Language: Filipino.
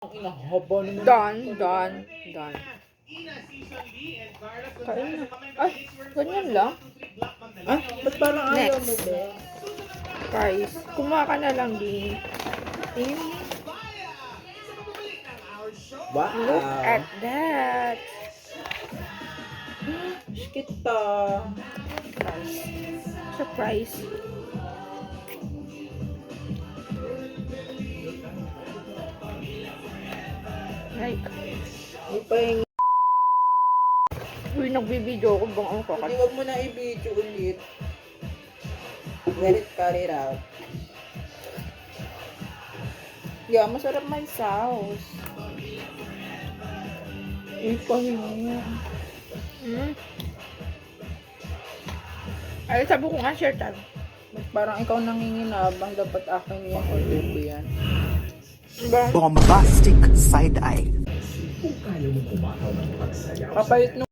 Inahaba naman. Done. Kain na. Ay, ganyan lang. Ah, ba't parang ayaw mo Next. ba? Guys, kumuha ka na lang din. Wow! Look at that. Kita. Surprise. Like, May pahingi. uy, nagbibideo ko bang ang Hindi, kakat. wag mo na i-video ulit. Let it cut it out. Yeah, masarap may sauce. Uy, pahingi. Ay, sabi ko nga, share tayo. Ba't parang ikaw nanginginabang, dapat akin yan. Order ko yan. Bombastic side eye. Kapalit nung